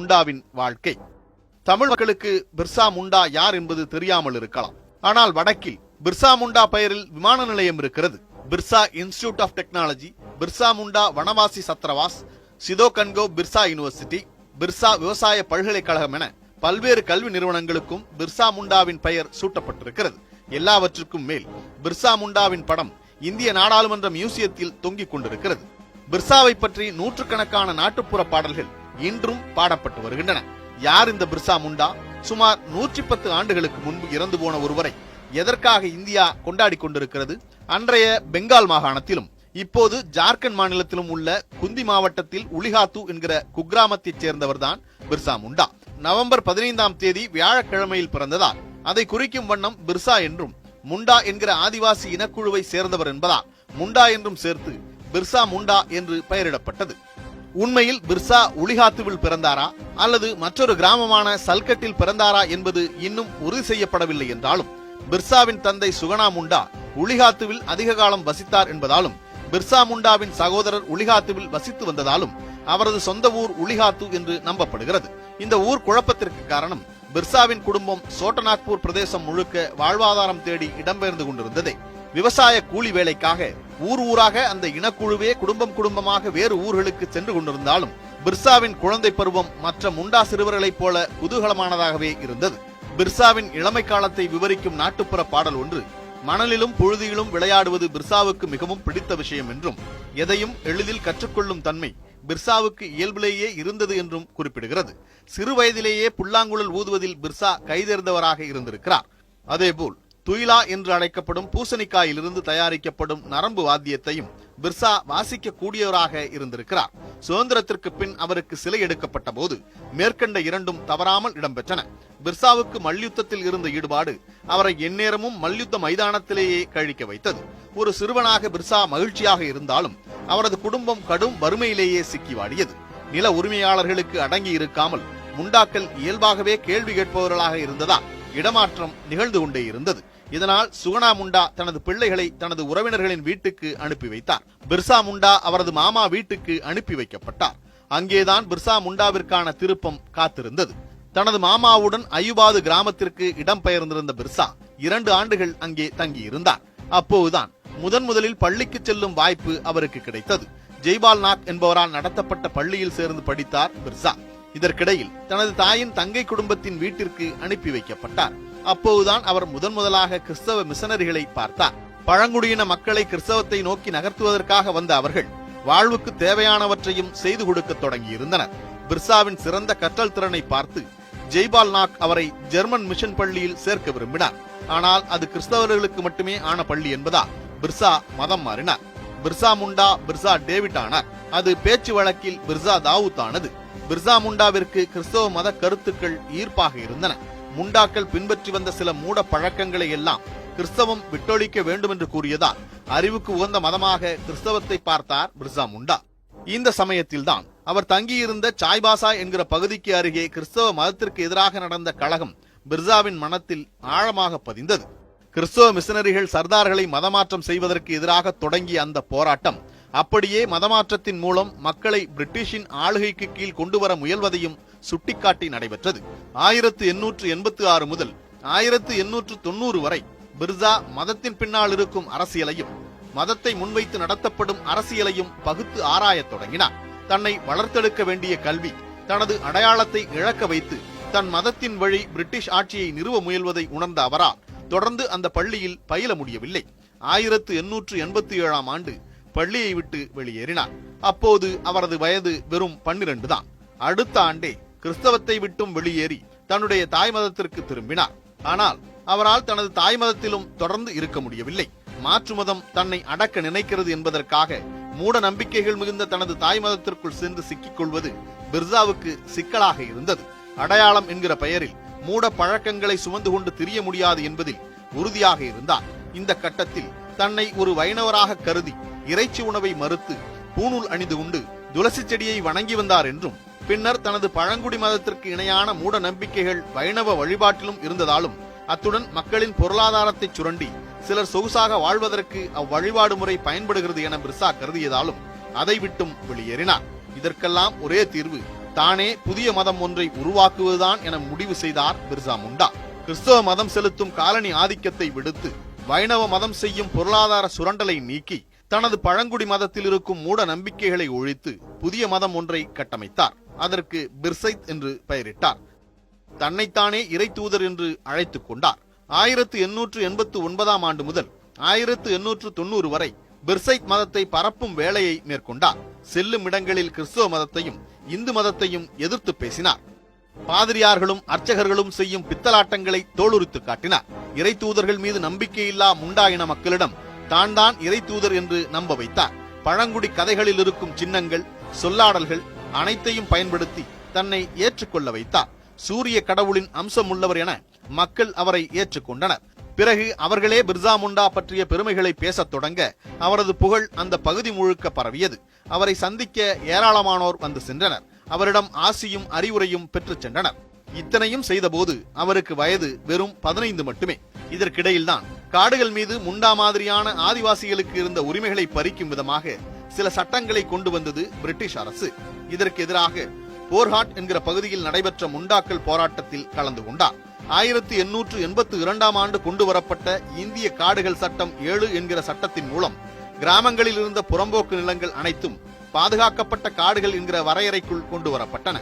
முண்டாவின் வாழ்க்கை. தமிழ் மக்களுக்கு பிர்சா முண்டா யார் என்பது தெரியாமல் இருக்கலாம். ஆனால் வடக்கில் பிர்சா முண்டா பெயரில் விமான நிலையம் இருக்கிறது. Birsa institute of technology, Birsa Munda Vanvasi Chhatravas, Sido Kanhu Birsa university, Birsa விவசாய பல்கலைக்கழகம் என பல்வேறு கல்வி நிறுவனங்களுக்கும் பிர்சா முண்டாவின் பெயர் சூட்டப்பட்டிருக்கிறது. எல்லாவற்றுக்கும் மேல் பிர்சா முண்டாவின் படம் இந்திய நாடாளுமன்ற மியூசியத்தில் தொங்கிக் கொண்டிருக்கிறது. பிர்சாவை பற்றி நூற்றுக்கணக்கான நாட்டுப்புற பாடல்கள் இன்றும் பாடப்பட்டு வருகின்றன. யார் இந்த பிர்சா முண்டா? சுமார் 110 ஆண்டுகளுக்கு முன்பு இறந்து போன ஒருவரை எதற்காக இந்தியா கொண்டாடி கொண்டிருக்கிறது? அன்றைய பெங்கால் மாகாணத்திலும் இப்போது ஜார்க்கண்ட் மாநிலத்திலும் உள்ள குந்தி மாவட்டத்தில் உலிகாத்து என்கிற குக்கிராமத்தைச் சேர்ந்தவர்தான் பிர்சா முண்டா. நவம்பர் 15ஆம் தேதி வியாழக்கிழமையில் பிறந்ததால் அதை குறிக்கும் வண்ணம் பிர்சா என்றும், முண்டா என்கிற ஆதிவாசி இனக்குழுவை சேர்ந்தவர் என்பதால் முண்டா என்றும் சேர்த்து பிர்சா முண்டா என்று பெயரிடப்பட்டது. உண்மையில் பிர்சா உலிகாத்துவில் பிறந்தாரா அல்லது மற்றொரு கிராமமான சல்கட்டில் பிறந்தாரா என்பது இன்னும் உறுதி செய்யப்படவில்லை என்றாலும், பிர்சாவின் தந்தை சுகனா முண்டா உலிகாத்துவில் அதிக காலம் வசித்தார் என்பதாலும், பிர்சா முண்டாவின் சகோதரர் உலிகாத்துவில் வசித்து வந்ததாலும் அவரது சொந்த ஊர் உலிகாத்து என்று நம்பப்படுகிறது. இந்த ஊர் குழப்பத்திற்கு காரணம் பிர்சாவின் குடும்பம் சோட்டநாக்பூர் பிரதேசம் முழுக்க வாழ்வாதாரம் தேடி இடம்பெயர்ந்து கொண்டிருந்ததே. விவசாய கூலி வேலைக்காக ஊர் ஊராக அந்த இனக்குழுவே குடும்பம் குடும்பமாக வேறு ஊர்களுக்கு சென்று கொண்டிருந்தாலும், பிர்சாவின் குழந்தை பருவம் மற்ற முண்டா சிறுவர்களைப் போல குதூகலமானதாகவே இருந்தது. பிர்சாவின் இளமை காலத்தை விவரிக்கும் நாட்டுப்புற பாடல் ஒன்று, மணலிலும் புழுதியிலும் விளையாடுவது பிர்சாவுக்கு மிகவும் பிடித்த விஷயம் என்றும், எதையும் எளிதில் கற்றுக்கொள்ளும் தன்மை பிர்சாவுக்கு இயல்பிலேயே இருந்தது என்றும் குறிப்பிடுகிறது. சிறு வயதிலேயே புல்லாங்குழல் ஊதுவதில் பிர்சா கைதேர்ந்தவராக இருந்திருக்கிறார். அதேபோல் துயிலா என்று அழைக்கப்படும் பூசணிக்காயிலிருந்து தயாரிக்கப்படும் நரம்பு வாத்தியத்தையும் பிர்சா வாசிக்க கூடியவராக இருந்திருக்கிறார். சுதந்திரத்திற்கு பின் அவருக்கு சிலை எடுக்கப்பட்ட போது மேற்கண்ட இரண்டும் தவறாமல் இடம்பெற்றன. பிர்சாவுக்கு மல்யுத்தத்தில் இருந்த ஈடுபாடு அவரை எந்நேரமும் மல்யுத்த மைதானத்திலேயே கழிக்க வைத்தது. ஒரு சிறுவனாக பிர்சா மகிழ்ச்சியாக இருந்தாலும் அவரது குடும்பம் கடும் வறுமையிலேயே சிக்கி வாடியது. நில உரிமையாளர்களுக்கு அடங்கி இருக்காமல் முண்டாக்கள் இயல்பாகவே கேள்வி கேட்பவர்களாக இருந்ததால் இடமாற்றம் நிகழ்ந்து கொண்டே இருந்தது. இதனால் சுகனா முண்டா தனது பிள்ளைகளை தனது உறவினர்களின் வீட்டுக்கு அனுப்பி வைத்தார். பிர்சா முண்டா அவரது மாமா வீட்டுக்கு அனுப்பி வைக்கப்பட்டார். அங்கேதான் பிர்சா முண்டாவிற்கான திருப்பம் காத்திருந்தது. தனது மாமாவுடன் அயுபாது கிராமத்திற்கு இடம்பெயர்ந்திருந்த பிர்சா 2 ஆண்டுகள் அங்கே தங்கியிருந்தார். அப்போதுதான் முதலில் பள்ளிக்கு செல்லும் வாய்ப்பு அவருக்கு கிடைத்தது. ஜெய்பால் நாக் என்பவரால் நடத்தப்பட்ட பள்ளியில் சேர்ந்து படித்தார் பிர்சா. இதற்கிடையில் தனது தாயின் தங்கை குடும்பத்தின் வீட்டிற்கு அனுப்பி வைக்கப்பட்டார். அப்போதுதான் அவர் முதலாக கிறிஸ்தவ மிஷனரிகளை பார்த்தார். பழங்குடியின மக்களை கிறிஸ்தவத்தை நோக்கி நகர்த்துவதற்காக வந்த அவர்கள் வாழ்வுக்கு தேவையானவற்றையும் செய்து கொடுக்க தொடங்கியிருந்தனர். பிர்சாவின் சிறந்த கற்றல் திறனை பார்த்து ஜெய்பால் நாக் அவரை ஜெர்மன் மிஷன் பள்ளியில் சேர்க்க விரும்பினார். ஆனால் அது கிறிஸ்தவர்களுக்கு மட்டுமே ஆன பள்ளி என்பதால் பிர்சா மதம் மாறினார். பிர்சா முண்டா பிர்சா டேவிட் ஆனார். அது பேச்சு வழக்கில் பிர்சா தாவூத் ஆனது. பிர்சா முண்டாவிற்கு கிறிஸ்தவ மத கருத்துக்கள் ஈர்ப்பாக இருந்தன. முண்டாக்கள் பின்பற்றி வந்த சில மூட பழக்கங்களை எல்லாம் கிறிஸ்தவம் விட்டொழிக்க வேண்டும் என்று கூறியதால் அறிவுக்கு உகந்த மதமாக கிறிஸ்தவத்தை பார்த்தார் பிர்சா முண்டா. இந்த சமயத்தில்தான் அவர் தங்கியிருந்த சாய்பாசா என்கிற பகுதிக்கு அருகே கிறிஸ்தவ மதத்திற்கு எதிராக நடந்த கழகம் பிர்சாவின் மனத்தில் ஆழமாக பதிந்தது. கிறிஸ்தவ மிஷனரிகள் சர்தார்களை மதமாற்றம் செய்வதற்கு எதிராக தொடங்கிய அந்த போராட்டம் அப்படியே மதமாற்றத்தின் மூலம் மக்களை பிரிட்டிஷின் ஆளுகைக்கு கீழ் கொண்டு வர முயல்வதையும் சுட்டிக்காட்டி நடைபெற்றது. 1886 முதல் 1890 வரை பிர்சா மதத்தின் பின்னால் இருக்கும் அரசியலையும் மதத்தை முன்வைத்து நடத்தப்படும் அரசியலையும் பகுத்து ஆராயத் தொடங்கினார். தன்னை வளர்த்தெடுக்க வேண்டிய கல்வி தனது அடையாளத்தை இழக்க வைத்து தன் மதத்தின் வழி பிரிட்டிஷ் ஆட்சியை நிறுவ முயல்வதை உணர்ந்த அவரால் தொடர்ந்து அந்த பள்ளியில் பயில முடியவில்லை. 1887ஆம் ஆண்டு பள்ளியை விட்டு வெளியேறினார். அப்போது அவரது வயது வெறும் 12 தான். அடுத்த ஆண்டே கிறிஸ்தவத்தை விட்டும் வெளியேறி தன்னுடைய தாய் மதத்திற்கு திரும்பினார். ஆனால் அவரால் தனது தாய் மதத்திலும் தொடர்ந்து இருக்க முடியவில்லை. மாற்று மதம் தன்னை அடக்க நினைக்கிறது என்பதற்காக மூட நம்பிக்கைகள் மிகுந்த தனது தாய் மதத்திற்குள் சென்று சிக்கிக் கொள்வது பிர்சாவுக்கு சிக்கலாக இருந்தது. அடையாளம் என்கிற பெயரில் மூட பழக்கங்களை சுமந்து கொண்டு திரிய முடியாது என்பதில் உறுதியாக இருந்தார். இந்த கட்டத்தில் தன்னை ஒரு வைணவராக கருதி இறைச்சி உணவை மறுத்து பூணூல் அணிந்து கொண்டு துளசி செடியை வணங்கி வந்தார் என்றும், பின்னர் தனது பழங்குடி மதத்திற்கு இணையான மூட நம்பிக்கைகள் வைணவ வழிபாட்டிலும் இருந்ததாலும், அத்துடன் மக்களின் பொருளாதாரத்தை சுரண்டி சிலர் சொகுசாக வாழ்வதற்கு அவ்வழிபாடு முறை பயன்படுகிறது என பிர்சா கருதியதாலும் அதை விட்டும் வெளியேறினார். இதற்கெல்லாம் ஒரே தீர்வு தானே புதிய மதம் ஒன்றை உருவாக்குவதுதான் என முடிவு செய்தார் பிர்சா முண்டா. கிறிஸ்தவ மதம் செலுத்தும் காலனி ஆதிக்கத்தை விடுத்து வைணவ மதம் செய்யும் பொருளாதார சுரண்டலை நீக்கி தனது பழங்குடி மதத்தில் இருக்கும் மூட நம்பிக்கைகளை ஒழித்து புதிய மதம் ஒன்றை கட்டமைத்தார். அதற்கு பிர்சைத் என்று பெயரிட்டார். தன்னைத்தானே இறை தூதர் என்று அழைத்துக் கொண்டார். 1889 ஆண்டு முதல் 1890 வரை பிர்சைத் மதத்தை பரப்பும் வேலையை மேற்கொண்டார். செல்லும் இடங்களில் கிறிஸ்தவ மதத்தையும் இந்து மதத்தையும் எதிர்த்து பேசினார். பாதிரியார்களும் அர்ச்சகர்களும் செய்யும் பித்தலாட்டங்களை தோலுரித்து காட்டினார். இறை தூதர்கள் மீது நம்பிக்கையில்லா முண்டா இன மக்களிடம் தான் இறை தூதர் என்று நம்ப வைத்தார். பழங்குடி கதைகளில் இருக்கும் சின்னங்கள், சொல்லாடல்கள் அனைத்தையும் பயன்படுத்தி தன்னை ஏற்றுக்கொள்ள வைத்தார். சூரிய கடவுளின் அம்சம் உள்ளவர் என மக்கள் அவரை ஏற்றுக்கொண்டனர். பிறகு அவர்களே பிர்சா முண்டா பற்றிய பெருமைகளை பேசத் தொடங்க அவரது புகழ் அந்த பகுதி முழுக்க பரவியது. அவரை சந்திக்க ஏராளமானோர் வந்து சென்றனர். அவரிடம் ஆசியும் அறிவுரையும் பெற்று சென்றனர். இத்தனையும் செய்தபோது அவருக்கு வயது வெறும் 15 மட்டுமே. இதற்கிடையில்தான் காடுகள் மீது முண்டா மாதிரியான ஆதிவாசிகளுக்கு இருந்த உரிமைகளை பறிக்கும் விதமாக சில சட்டங்களை கொண்டு வந்தது பிரிட்டிஷ் அரசு. இதற்கு எதிராக போர்ஹாட் என்கிற பகுதியில் நடைபெற்ற முண்டாக்கள் போராட்டத்தில் கலந்து கொண்டார். 1882 ஆண்டு கொண்டு வரப்பட்ட இந்திய காடுகள் சட்டம் 7 என்கிற சட்டத்தின் மூலம் கிராமங்களில் இருந்த புறம்போக்கு நிலங்கள் அனைத்தும் பாதுகாக்கப்பட்ட காடுகள் என்கிற வரையறைக்குள் கொண்டு வரப்பட்டன.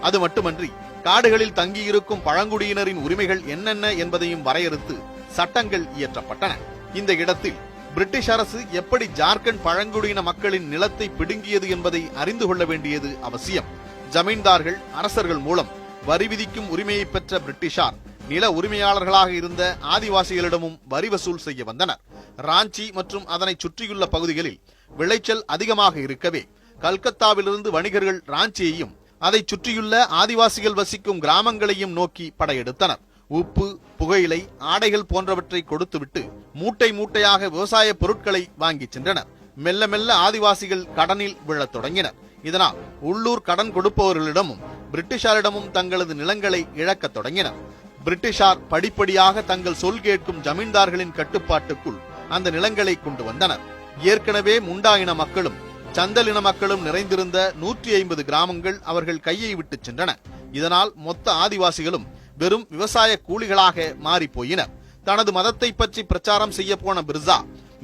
அது மட்டுமன்றி காடுகளில் தங்கியிருக்கும் பழங்குடியினரின் உரிமைகள் என்னென்ன என்பதையும் வரையறுத்து சட்டங்கள் இயற்றப்பட்டன. இந்த இடத்தில் பிரிட்டிஷ் அரசு எப்படி ஜார்க்கண்ட் பழங்குடியின மக்களின் நிலத்தை பிடுங்கியது என்பதை அறிந்து கொள்ள வேண்டியது அவசியம். ஜமீன்தார்கள், அரசர்கள் மூலம் வரி விதிக்கும் உரிமையை பெற்ற பிரிட்டிஷார் நில உரிமையாளர்களாக இருந்த ஆதிவாசிகளிடமும் வரி வசூல் செய்ய வந்தனர். ராஞ்சி மற்றும் அதனை சுற்றியுள்ள பகுதிகளில் விளைச்சல் அதிகமாக இருக்கவே கல்கத்தாவிலிருந்து வணிகர்கள் ராஞ்சியையும் அதை சுற்றியுள்ள ஆதிவாசிகள் வசிக்கும் கிராமங்களையும் நோக்கி படையெடுத்தனர். உப்பு, புகையிலை, ஆடைகள் போன்றவற்றை கொடுத்துவிட்டு மூட்டை மூட்டையாக விவசாய பொருட்களை வாங்கி சென்றனர். மெல்ல மெல்ல ஆதிவாசிகள் கடனில் விழத் தொடங்கினர். இதனால் உள்ளூர் கடன் கொடுப்பவர்களிடமும் பிரிட்டிஷாரிடமும் தங்களது நிலங்களை இழக்கத் தொடங்கினர். பிரிட்டிஷார் படிப்படியாக தங்கள் சொல் கேட்கும் ஜமீன்தார்களின் கட்டுப்பாட்டுக்குள் அந்த நிலங்களை கொண்டு வந்தனர். ஏற்கனவே முண்டா இன மக்களும் சந்தல் இன மக்களும் நிறைந்திருந்த 150 கிராமங்கள் அவர்கள் கையை விட்டு சென்றன. இதனால் மொத்த ஆதிவாசிகளும் வெறும் விவசாய கூலிகளாக மாறி போயினர். தனது மதத்தை பற்றி பிரச்சாரம் செய்ய போன பிர்சா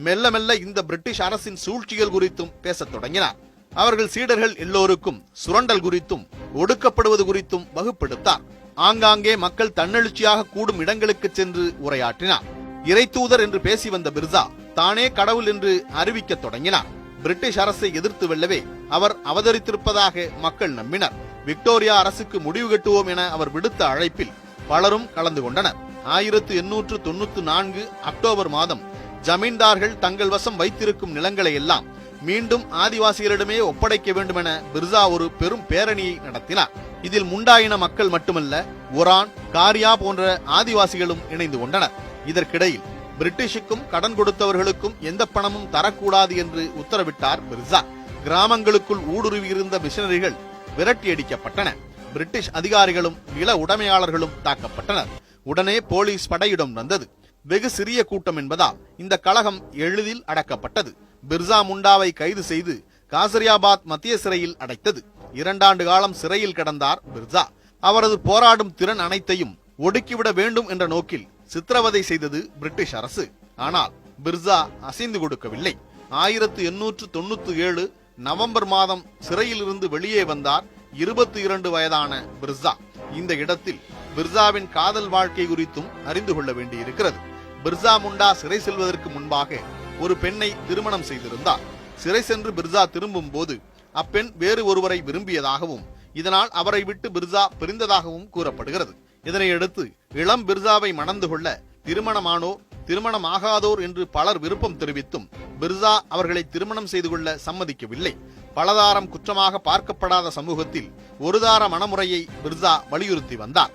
மெல்ல மெல்ல இந்த பிரிட்டிஷ் அரசின் சூழ்ச்சிகள் குறித்தும் பேசத் தொடங்கினார். அவர்கள் சீடர்கள் எல்லோருக்கும் சுரண்டல் குறித்தும் ஒடுக்கப்படுவது குறித்தும் வகுப்பெடுத்தார். ஆங்காங்கே மக்கள் தன்னெழுச்சியாக கூடும் இடங்களுக்கு சென்று உரையாற்றினார். இறை தூதர் என்று பேசி வந்த பிர்சா தானே கடவுள் என்று அறிவிக்க தொடங்கினார். பிரிட்டிஷ் அரசை எதிர்த்து வெல்லவே அவர் அவதரித்திருப்பதாக மக்கள் நம்பினர். விக்டோரியா அரசுக்கு முடிவு கட்டுவோம் என அவர் விடுத்த அழைப்பில் பலரும் கலந்து கொண்டனர். 1894 அக்டோபர் மாதம் ஜமீன்தார்கள் தங்கள் வசம் வைத்திருக்கும் நிலங்களை எல்லாம் மீண்டும் ஆதிவாசிகளிடமே ஒப்படைக்க வேண்டும் என பிர்சா ஒரு பெரும் பேரணியை நடத்தினார். இதில் முண்டா இன மக்கள் மட்டுமல்ல, ஒரான், காரியா போன்ற ஆதிவாசிகளும் இணைந்து கொண்டனர். இதற்கிடையில் பிரிட்டிஷுக்கும் கடன் கொடுத்தவர்களுக்கும் எந்த பணமும் தரக்கூடாது என்று உத்தரவிட்டார் பிர்சா. கிராமங்களுக்குள் ஊடுருவி இருந்த மிஷனரிகள் விரட்டியடிக்கப்பட்டன. பிரிட்டிஷ் அதிகாரிகளும் நில உடைமையாளர்களும் தாக்கப்பட்டனர். உடனே போலீஸ் படையிடம் வந்தது. வெகு சிறிய கூட்டம் என்பதால் இந்த கலகம் எளிதில் அடக்கப்பட்டது. பிர்சா முண்டாவை கைது செய்து காசரியாபாத் மத்திய சிறையில் அடைத்தது. 2 ஆண்டு காலம் சிறையில் கிடந்தார் பிர்சா. அவரது போராடும் திறன் அனைத்தையும் ஒடுக்கிவிட வேண்டும் என்ற நோக்கில் சித்திரவதை செய்தது பிரிட்டிஷ் அரசு. ஆனால் பிர்சா அசைந்து கொடுக்கவில்லை. 1897 நவம்பர் மாதம் சிறையில் இருந்து வெளியே வந்தார் 22 வயதான பிர்சா. இந்த இடத்தில் பிர்சாவின் காதல் வாழ்க்கை குறித்தும் அறிந்து கொள்ள வேண்டியிருக்கிறது. பிர்சா முண்டா சிறை செல்வதற்கு முன்பாக ஒரு பெண்ணை திருமணம் செய்திருந்தார். சிறை சென்று பிர்சா திரும்பும் போது அப்பெண் வேறு ஒருவரை விரும்பியதாகவும் இதனால் அவரை விட்டு பிர்சா பிரிந்ததாகவும் கூறப்படுகிறது. இதனையடுத்து இளம் பிர்சாவை மணந்து கொள்ள திருமணமானோர், திருமணமாகாதோர் என்று பலர் விருப்பம் தெரிவித்தும் பிர்சா அவர்களை திருமணம் செய்து கொள்ள சம்மதிக்கவில்லை. பலதாரம் குற்றமாக பார்க்கப்படாத சமூகத்தில் ஒருதார மணமுறையை பிர்சா வலியுறுத்தி வந்தார்.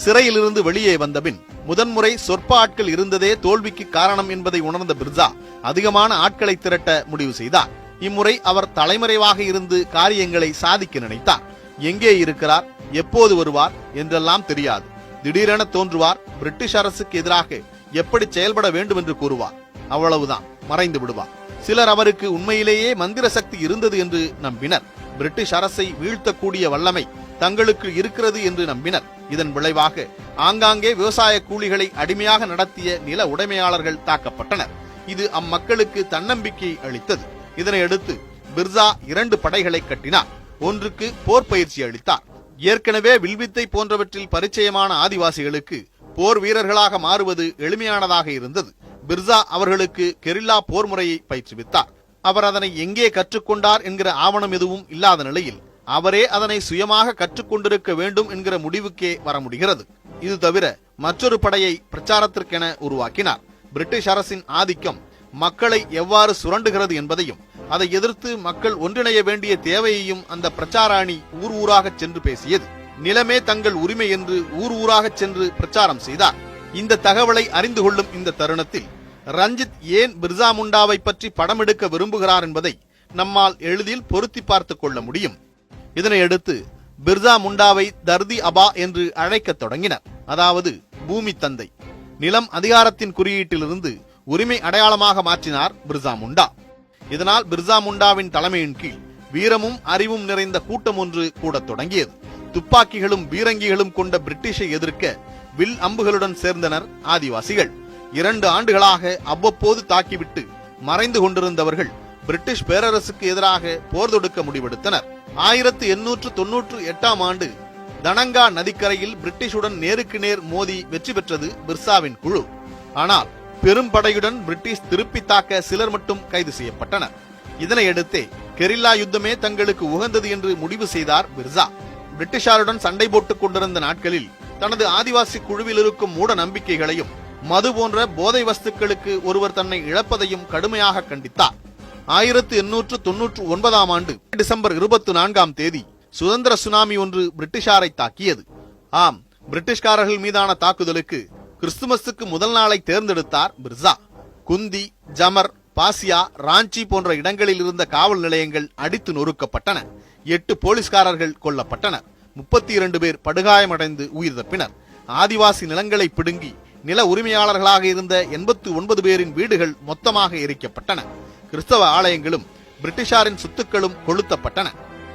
சிறையிலிருந்து வெளியே வந்தபின் முதன்முறை சொற்ப ஆட்கள் இருந்ததே தோல்விக்கு காரணம் என்பதை உணர்ந்த பிர்சா அதிகமான ஆட்களை திரட்ட முடிவு செய்தார். இம்முறை அவர் தலைமறைவாக இருந்து காரியங்களை சாதிக்க நினைத்தார். எங்கே இருக்கிறார், எப்போது வருவார் என்றெல்லாம் தெரியாது. திடீரென தோன்றுவார். பிரிட்டிஷ் அரசுக்கு எதிராக எப்படி செயல்பட வேண்டும் என்று கூறுவார். அவ்வளவுதான், மறைந்து விடுவார். சிலர் அவருக்கு உண்மையிலேயே மந்திர சக்தி இருந்தது என்று நம்பினர். பிரிட்டிஷ் அரசை வீழ்த்தக்கூடிய வல்லமை தங்களுக்கு இருக்கிறது என்று நம்பினர். இதன் விளைவாக ஆங்காங்கே விவசாய கூலிகளை அடிமையாக நடத்திய நில உடைமையாளர்கள் தாக்கப்பட்டனர். இது அம்மக்களுக்கு தன்னம்பிக்கையை அளித்தது. இதனையடுத்து பிர்சா 2 படைகளை கட்டினார். ஒன்றுக்கு போர் பயிற்சி அளித்தார். ஏற்கனவே வில்வித்தை போன்றவற்றில் பரிச்சயமான ஆதிவாசிகளுக்கு போர் வீரர்களாக மாறுவது எளிமையானதாக இருந்தது. பிர்சா அவர்களுக்கு கெரில்லா போர் முறையை பயிற்றுவித்தார். அவர் அதனை எங்கே கற்றுக்கொண்டார் என்கிற ஆவணம் எதுவும் இல்லாத நிலையில் அவரே அதனை சுயமாக கற்றுக்கொண்டிருக்க வேண்டும் என்கிற முடிவுக்கே வர முடிகிறது. இது தவிர மற்றொரு படையை பிரச்சாரத்திற்கென உருவாக்கினார். பிரிட்டிஷ் அரசின் ஆதிக்கம் மக்களை எவ்வாறு சுரண்டுகிறது என்பதையும் அதை எதிர்த்து மக்கள் ஒன்றிணைய வேண்டிய தேவையையும் அந்த பிரச்சார அணி ஊர் ஊராக சென்று பேசியது. நிலமே தங்கள் உரிமை என்று ஊர் ஊராக சென்று பிரச்சாரம் செய்தார். இந்த தகவலை அறிந்து கொள்ளும் இந்த தருணத்தில் ரஞ்சித் ஏன் பிர்சா முண்டாவை பற்றி படம் எடுக்க விரும்புகிறார் என்பதை நம்மால் எளிதில் பொருத்தி பார்த்துக் கொள்ள முடியும். இதனையடுத்து பிர்சா முண்டாவை தர்தி அபா என்று அழைக்கத் தொடங்கினர். அதாவது பூமி தந்தை. நிலம் அதிகாரத்தின் குறியீட்டிலிருந்து உரிமை அடையாளமாக மாற்றினார் பிர்சா முண்டா. இதனால் பிர்சா முண்டாவின் தலைமையின் கீழ் வீரமும் அறிவும் நிறைந்த கூட்டம் ஒன்று கூடத் தொடங்கியது. துப்பாக்கிகளும் பீரங்கிகளும் கொண்ட பிரிட்டிஷை எதிர்க்க வில் அம்புகளுடன் சேர்ந்தனர் ஆதிவாசிகள். 2 ஆண்டுகளாக அவ்வப்போது தாக்கிவிட்டு மறைந்து கொண்டிருந்தவர்கள் பிரிட்டிஷ் பேரரசுக்கு எதிராக போர் தொடுக்க முடிவெடுத்தனர். 1898ஆம் ஆண்டு தனங்கா நதிக்கரையில் பிரிட்டிஷுடன் நேருக்கு நேர் மோதி வெற்றி பெற்றது பிர்சாவின் குழு. ஆனால் பெரும் படையுடன் பிரிட்டிஷ் திருப்பி தாக்க சிலர் மட்டும் கைது செய்யப்பட்டனர். இதனையடுத்தே கெரில்லா யுத்தமே தங்களுக்கு உகந்தது என்று முடிவு செய்தார் பிர்சா. பிரிட்டிஷாருடன் சண்டை போட்டுக் கொண்டிருந்த நாட்களில் தனது ஆதிவாசி குழுவில் இருக்கும் மூட நம்பிக்கைகளையும் மது போன்ற போதை வஸ்துக்களுக்கு ஒருவர் தன்னை இழப்பதையும் கடுமையாக கண்டித்தார். 1899ஆம் ஆண்டு டிசம்பர் 24ஆம் தேதி சுதந்திர சுனாமி ஒன்று பிரிட்டிஷாரை தாக்கியது. ஆம், பிரிட்டிஷ்காரர்கள் மீதான தாக்குதலுக்கு கிறிஸ்துமஸுக்கு முதல் நாளை தேர்ந்தெடுத்தார் பிர்சா. குந்தி, ஜமர், பாசியா, ராஞ்சி போன்ற இடங்களில் இருந்த காவல் நிலையங்கள் அடித்து நொறுக்கப்பட்டன. 8 போலீஸ்காரர்கள் கொல்லப்பட்டனர். 32 பேர் படுகாயமடைந்து உயிர் தப்பினர். ஆதிவாசி நிலங்களை பிடுங்கி நில உரிமையாளர்களாக இருந்த 89 பேரின் வீடுகள் மொத்தமாக எரிக்கப்பட்டன. கிறிஸ்தவ ஆலயங்களும் பிரிட்டிஷாரின் சொத்துக்களும் கொளுத்தப்பட்டன.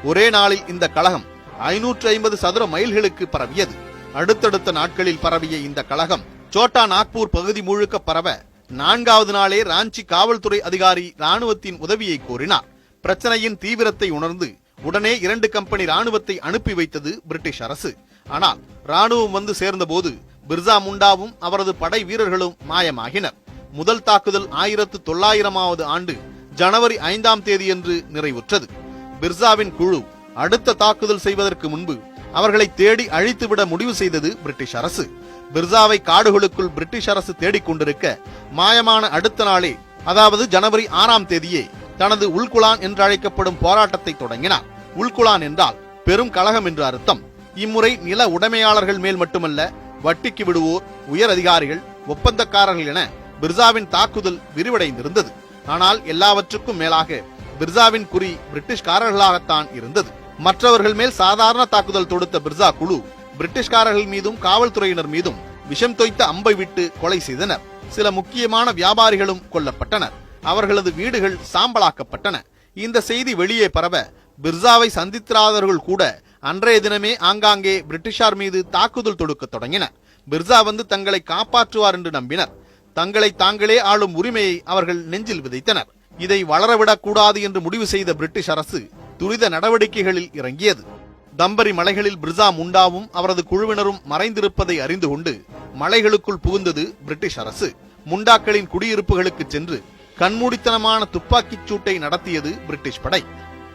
ஒரே நாளில் இந்த கலகம் 550 சதுர மைல்களுக்கு பரவியது. அடுத்தடுத்த நாட்களில் பரவிய இந்த கலகம் சோட்டா நாக்பூர் பகுதி முழுக்க பரவ 4வது நாளே ராஞ்சி காவல்துறை அதிகாரி ராணுவத்தின் உதவியை கோரினார். பிரச்சனையின் தீவிரத்தை உணர்ந்து உடனே 2 கம்பெனி ராணுவத்தை அனுப்பி வைத்தது பிரிட்டிஷ் அரசு. ஆனால் ராணுவம் வந்து சேர்ந்தபோது பிர்சா முண்டாவும் அவரது படை வீரர்களும் மாயமாகினர். முதல் தாக்குதல் 1900ஆவது ஆண்டு ஜனவரி 5ஆம் தேதியன்று நிறைவுற்றது. பிர்சாவின் குழு அடுத்த தாக்குதல் செய்வதற்கு முன்பு அவர்களை தேடி அழித்துவிட முடிவு செய்தது பிரிட்டிஷ் அரசு. பிர்சாவை காடுகளுக்குள் பிரிட்டிஷ் அரசு தேடிக்கொண்டிருக்க மாயமான அடுத்த நாளே, அதாவது ஜனவரி 6ஆம் தேதியே தனது உள்குலான் என்று அழைக்கப்படும் போராட்டத்தை தொடங்கினார். உள்குலான் என்றால் பெரும் கலகம் என்று அர்த்தம். இம்முறை நில உடைமையாளர்கள் மேல் மட்டுமல்ல, வட்டிக்கு விடுவோர், உயர் அதிகாரிகள், ஒப்பந்தக்காரர்கள் என பிர்சாவின் தாக்குதல் விரிவடைந்திருந்தது. ஆனால் எல்லாவற்றுக்கும் மேலாக பிர்சாவின் குறி பிரிட்டிஷ்காரர்களாகத்தான் இருந்தது. மற்றவர்கள் மேல் சாதாரண தாக்குதல் தொடுத்த பிர்சா குழு பிரிட்டிஷ்காரர்கள் மீதும் காவல்துறையினர் மீதும் விஷம் தோய்த்த அம்பை விட்டு கொலை செய்தனர். சில முக்கியமான வியாபாரிகளும் கொல்லப்பட்டனர். அவர்களது வீடுகள் சாம்பலாக்கப்பட்டன. இந்த செய்தி வெளியே பரவ பிர்சாவை சந்தித்திராதவர்கள் கூட அன்றைய தினமே ஆங்காங்கே பிரிட்டிஷார் மீது தாக்குதல் தொடுக்க தொடங்கினர். பிர்சா வந்து தங்களை காப்பாற்றுவார் என்று நம்பினர். தங்களை தாங்களே ஆளும் உரிமையை அவர்கள் நெஞ்சில் விதைத்தனர். இதை வளரவிடக் கூடாது என்று முடிவு செய்த பிரிட்டிஷ் அரசு துரித நடவடிக்கைகளில் இறங்கியது. தம்பரி மலைகளில் பிர்சா முண்டாவும் அவரது குழுவினரும் மறைந்திருப்பதை அறிந்து கொண்டு மலைகளுக்குள் புகுந்தது பிரிட்டிஷ் அரசு. முண்டாக்களின் குடியிருப்புகளுக்கு சென்று கண்மூடித்தனமான துப்பாக்கிச் சூட்டை நடத்தியது பிரிட்டிஷ் படை.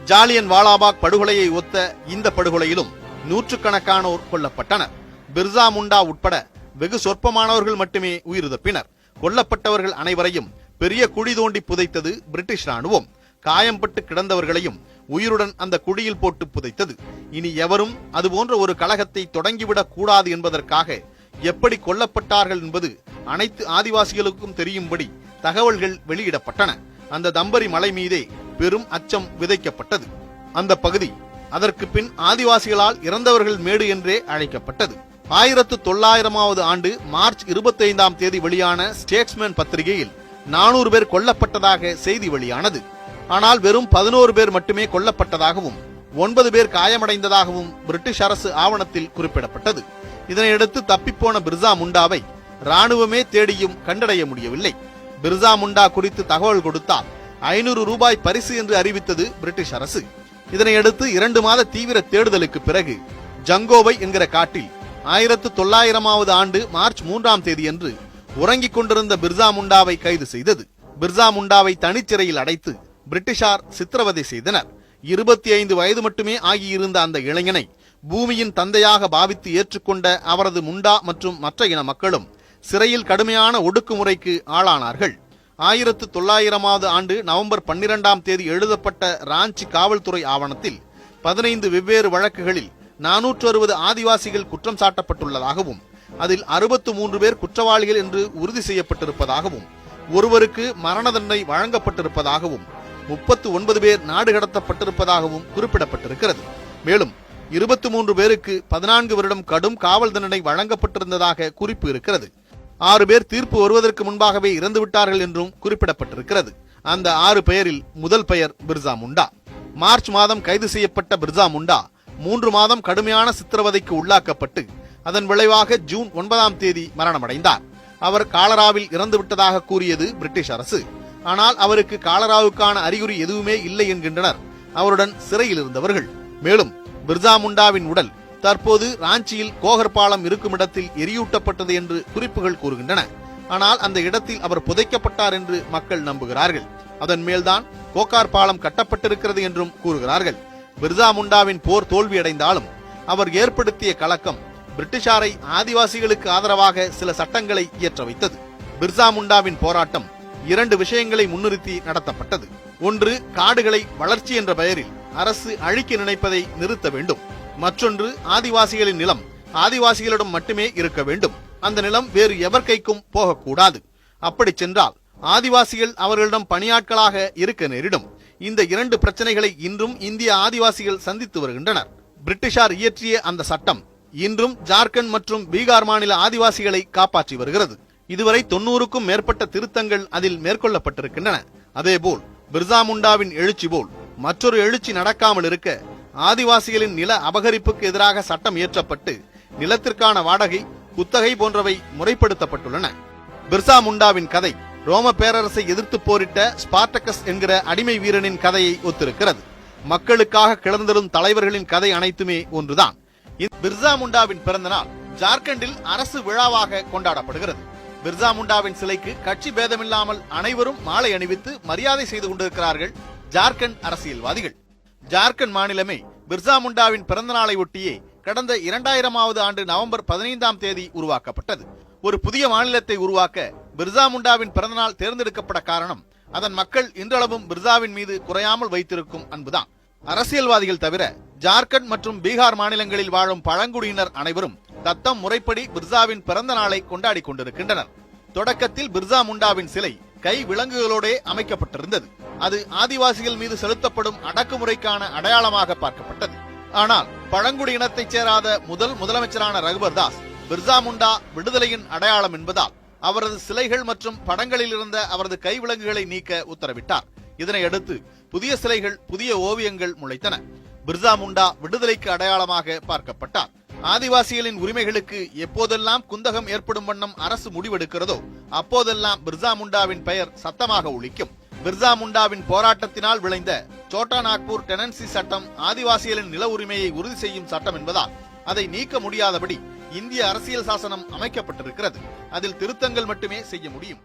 ஜாலியன் வாலாபாக் படுகொலையை ஒத்த இந்த படுகொலையிலும் நூற்றுக்கணக்கானோர் கொல்லப்பட்டனர். பிர்சா முண்டா உட்பட வெகு சொற்பமானவர்கள் மட்டுமே உயிர் தப்பினர். கொல்லப்பட்டவர்கள் அனைவரையும் பெரிய குழி தோண்டி புதைத்தது பிரிட்டிஷ் ராணுவம். காயம்பட்டு கிடந்தவர்களையும் உயிருடன் அந்த குழியில் போட்டு புதைத்தது. இனி எவரும் அதுபோன்ற ஒரு கலகத்தை தொடங்கிவிடக் கூடாது என்பதற்காக எப்படி கொல்லப்பட்டார்கள் என்பது அனைத்து ஆதிவாசிகளுக்கும் தெரியும்படி தகவல்கள் வெளியிடப்பட்டன. அந்த தம்பரி மலை மீதே பெரும் அச்சம் விதைக்கப்பட்டது. அந்த பகுதி அதற்கு பின் ஆதிவாசிகளால் இறந்தவர்கள் மேடு என்றே அழைக்கப்பட்டது. 1900ஆவது ஆண்டு மார்ச் 25ஆம் தேதி வெளியான ஸ்டேட்ஸ்மேன் பத்திரிகையில் 400 பேர் கொல்லப்பட்டதாக செய்தி வெளியானது. ஆனால் வெறும் 11 பேர் மட்டுமே கொல்லப்பட்டதாகவும் 9 பேர் காயமடைந்ததாகவும் பிரிட்டிஷ் அரசு ஆவணத்தில் குறிப்பிடப்பட்டது. இதனையடுத்து தப்பிப்போன பிர்சா முண்டாவை ராணுவமே தேடியும் கண்டடைய முடியவில்லை. பிர்சா முண்டா குறித்து தகவல் கொடுத்தால் 500 ரூபாய் பரிசு என்று அறிவித்தது பிரிட்டிஷ் அரசு. இதனையடுத்து 2 மாத தீவிர தேடுதலுக்கு பிறகு ஜங்கோவை என்கிற காட்டில் 1900ஆவது ஆண்டு மார்ச் 3ஆம் தேதியன்று உறங்கிக் கொண்டிருந்த பிர்சா முண்டாவை கைது செய்தது. பிர்சா முண்டாவை தனிச்சிறையில் அடைத்து பிரிட்டிஷார் சித்திரவதை செய்தனர். 25 வயது மட்டுமே ஆகியிருந்த அந்த இளைஞனை பூமியின் தந்தையாக பாவித்து ஏற்றுக்கொண்ட அவரது முண்டா மற்றும் மற்ற இன மக்களும் சிறையில் கடுமையான ஒடுக்குமுறைக்கு ஆளானார்கள். 1900ஆவது ஆண்டு நவம்பர் 12ஆம் தேதி எழுதப்பட்ட ராஞ்சி காவல்துறை ஆவணத்தில் 15 வெவ்வேறு வழக்குகளில் 460 ஆதிவாசிகள் குற்றம் சாட்டப்பட்டுள்ளதாகவும் அதில் 63 பேர் குற்றவாளிகள் என்று உறுதி செய்யப்பட்டிருப்பதாகவும் ஒருவருக்கு மரண தண்டனை வழங்கப்பட்டிருப்பதாகவும் 39 பேர் நாடு கடத்தப்பட்டிருப்பதாகவும் குறிப்பிடப்பட்டிருக்கிறது. மேலும் 23 பேருக்கு 14 வருடம் கடும் காவல் தண்டனை வழங்கப்பட்டிருந்ததாக குறிப்பு இருக்கிறது. 6 பேர் தீர்ப்பு வருவதற்கு முன்பாகவே இறந்துவிட்டார்கள் என்றும் குறிப்பிடப்பட்டிருக்கிறது. அந்த 6 பெயரில் முதல் பெயர் பிர்சா முண்டா. மார்ச் மாதம் கைது செய்யப்பட்ட பிர்சா முண்டா 3 மாதம் கடுமையான சித்திரவதைக்கு உள்ளாக்கப்பட்டு அதன் விளைவாக ஜூன் 9ஆம் தேதி மரணமடைந்தார். அவர் காலராவில் இறந்துவிட்டதாக கூறியது பிரிட்டிஷ் அரசு. ஆனால் அவருக்கு காலராவுக்கான அறிகுறி எதுவுமே இல்லை என்கின்றனர் அவருடன் சிறையில் இருந்தவர்கள். மேலும் பிர்சா முண்டாவின் உடல் தற்போது ராஞ்சியில் கோகர் பாலம் இருக்கும் இடத்தில் எரியூட்டப்பட்டது என்று குறிப்புகள் கூறுகின்றன. ஆனால் அந்த இடத்தில் அவர் புதைக்கப்பட்டார் என்று மக்கள் நம்புகிறார்கள். அதன் மேல்தான் கோகார் பாலம் கட்டப்பட்டிருக்கிறது என்றும் கூறுகிறார்கள். பிர்சா முண்டாவின் போர் தோல்வியடைந்தாலும் அவர் ஏற்படுத்திய கலக்கம் பிரிட்டிஷாரை ஆதிவாசிகளுக்கு ஆதரவாக சில சட்டங்களை இயற்ற வைத்தது. பிர்சா முண்டாவின் போராட்டம் 2 விஷயங்களை முன்னிறுத்தி நடத்தப்பட்டது. ஒன்று, காடுகளை வளர்ச்சி என்ற பெயரில் அரசு அழிக்க நினைப்பதை நிறுத்த வேண்டும். மற்றொன்று, ஆதிவாசிகளின் நிலம் ஆதிவாசிகளிடம் மட்டுமே இருக்க வேண்டும். அந்த நிலம் வேறு எவர் கைக்கும் போகக்கூடாது. அப்படி சென்றால் ஆதிவாசிகள் அவர்களிடம் பணியாட்களாக இருக்க நேரிடும். இந்த 2 பிரச்சனைகளை இன்றும் இந்திய ஆதிவாசிகள் சந்தித்து வருகின்றனர். பிரிட்டிஷார் இயற்றிய அந்த சட்டம் இன்றும் ஜார்க்கண்ட் மற்றும் பீகார் மாநில ஆதிவாசிகளை காப்பாற்றி வருகிறது. இதுவரை 90க்கும் மேற்பட்ட திருத்தங்கள் அதில் மேற்கொள்ளப்பட்டிருக்கின்றன. அதேபோல் பிர்சா முண்டாவின் எழுச்சி போல் மற்றொரு எழுச்சி நடக்காமல் இருக்க ஆதிவாசிகளின் நில அபகரிப்புக்கு எதிராக சட்டம் இயற்றப்பட்டு நிலத்திற்கான வாடகை, குத்தகை போன்றவை முறைப்படுத்தப்பட்டுள்ளன. பிர்சா முண்டாவின் கதை ரோம பேரரசை எதிர்த்து போரிட்ட ஸ்பார்டகஸ் என்கிற அடிமை வீரனின் கதையை ஒத்திருக்கிறது. மக்களுக்காக கிளர்ந்தெழும் தலைவர்களின் கதை அனைத்துமே ஒன்றுதான். பிர்சா முண்டாவின் பிறந்த நாள் ஜார்க்கண்டில் அரசு விழாவாக கொண்டாடப்படுகிறது. பிர்சா முண்டாவின் சிலைக்கு கட்சி பேதமில்லாமல் அனைவரும் மாலை அணிவித்து மரியாதை செய்து கொண்டிருக்கிறார்கள் ஜார்க்கண்ட் அரசியல்வாதிகள். ஜார்க்கண்ட் மாநிலமே பிர்சா முண்டாவின் பிறந்த நாளை ஒட்டியே கடந்த 2000ஆவது ஆண்டு நவம்பர் 15ஆம் தேதி உருவாக்கப்பட்டது. ஒரு புதிய மாநிலத்தை உருவாக்க பிர்சா முண்டாவின் பிறந்தநாள் தேர்ந்தெடுக்கப்பட காரணம் அதன் மக்கள் இன்றளவும் பிர்சாவின் மீது குறையாமல் வைத்திருக்கும் அன்புதான். அரசியல்வாதிகள் தவிர ஜார்க்கண்ட் மற்றும் பீகார் மாநிலங்களில் வாழும் பழங்குடியினர் அனைவரும் தத்தம் முறைப்படி பிர்சாவின் பிறந்த நாளை கொண்டாடி கொண்டிருக்கின்றனர். தொடக்கத்தில் பிர்சா முண்டாவின் சிலை கை விலங்குகளோட அமைக்கப்பட்டிருந்தது. அது ஆதிவாசிகள் மீது செலுத்தப்படும் அடக்குமுறைக்கான அடையாளமாக பார்க்கப்பட்டது. ஆனால் பழங்குடியினத்தைச் சேராத முதலமைச்சரான ரகுபர் தாஸ் பிர்சா முண்டா விடுதலையின் அடையாளம் என்பதால் அவரது சிலைகள் மற்றும் படங்களில் இருந்த அவரது கை விலங்குகளை நீக்க உத்தரவிட்டார். இதனையடுத்து புதிய சிலைகள், புதிய ஓவியங்கள் முளைத்தன. பிர்சா முண்டா விடுதலைக்கு அடையாளமாக பார்க்கப்பட்டார். ஆதிவாசிகளின் உரிமைகளுக்கு எப்போதெல்லாம் குந்தகம் ஏற்படும் வண்ணம் அரசு முடிவெடுக்கிறதோ அப்போதெல்லாம் பிர்சா முண்டாவின் பெயர் சத்தமாக ஒலிக்கும். பிர்சா முண்டாவின் போராட்டத்தினால் விளைந்த சோட்டா நாக்பூர் டெனன்சி சட்டம் ஆதிவாசிகளின் நில உரிமையை உறுதி செய்யும் சட்டம் என்பதால் அதை நீக்க முடியாதபடி இந்திய அரசியல் சாசனம் அமைக்கப்பட்டிருக்கிறது. அதில் திருத்தங்கள் மட்டுமே செய்ய முடியும்.